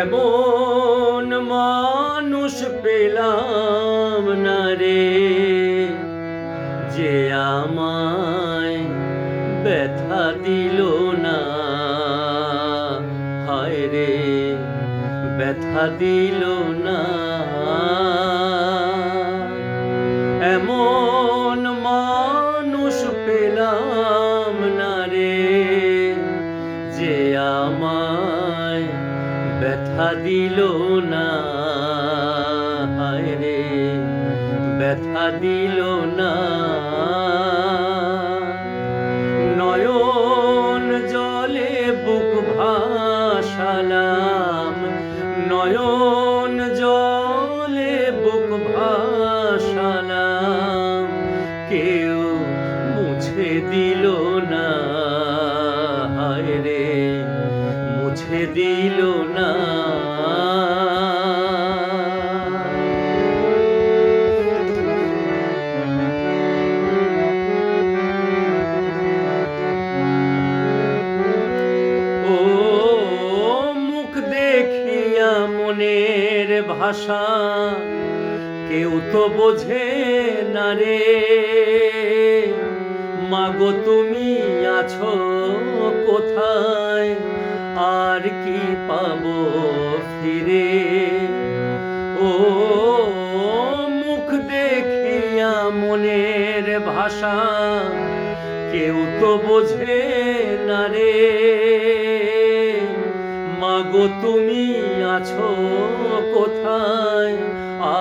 এমন মানুষ পেলাম না রে, যে আমায় ব্যথা দিল না। হায় রে, ব্যথা দিল না। এমন মানুষ পেলাম না রে, যে আমায় ব্যথা দিল না। হায় রে, ব্যথা দিল না। নয়ন জলে বুক ভাসালাম, নয়ন জলে বুক ভাসালাম, কেউ মুছে দিল না। হায় রে, মুছে দিল না। ও মুখ দেখিয়া মনের ভাষা কেউ তো বোঝে না রে। মাগো তুমি আছো কোথায়, আর কি পাবো ফিরে? ও মুখ দেখিয়া মনের ভাষা কেউ তো বোঝে না রে। মাগো তুমি আছো কোথায়,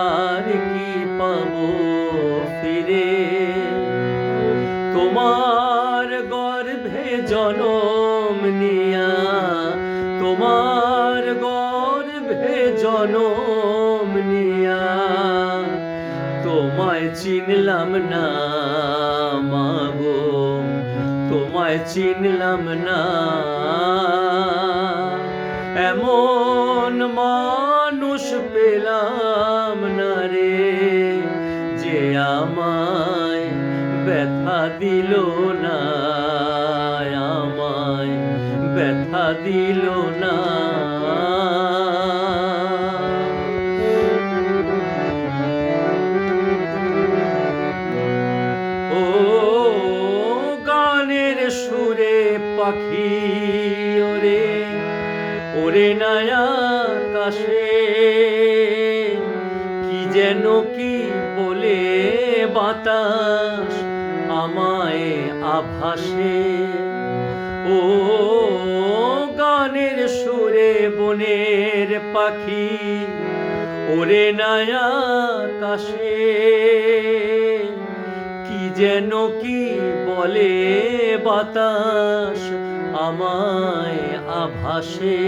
আর কি পাবো ফিরে? তোমার গর্ভে জনম নিয়া, তোমার গর্ভে জনম নিয়া, তোমায় চিনলাম না মাগো, তোমায় চিনলাম না। এমন মানুষ পেলাম না রে, যে আমায় ব্যথা দিল না। আমায় ব্যথা দিল না। ও গানের সুরে পাখি ওরে, ওরে নয়া আকাশে, কি যেন কি বলে বাতাস আমায় আভাসে। ও গানের সুরে বনের পাখি, ওরে নয়া আকাশে, কি যেন কি বলে বাতাস আমায় আভাসে।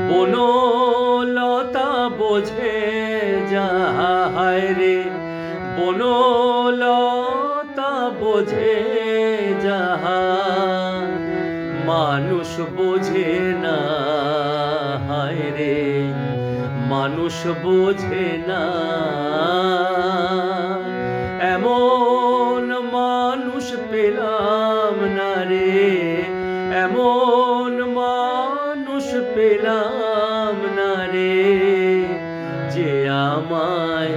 বনলতা বোঝে যাহা, হায় রে, বনলতা বোঝে যাহা, মানুষ বোঝে না। হায় রে, মানুষ বোঝে না। এমন মানুষ পেলাম না রে, এমন মানুষ পেলাম না রে, যে আমায়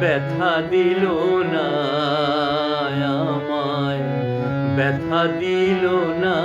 ব্যথা দিল না। আমায় ব্যথা দিল না।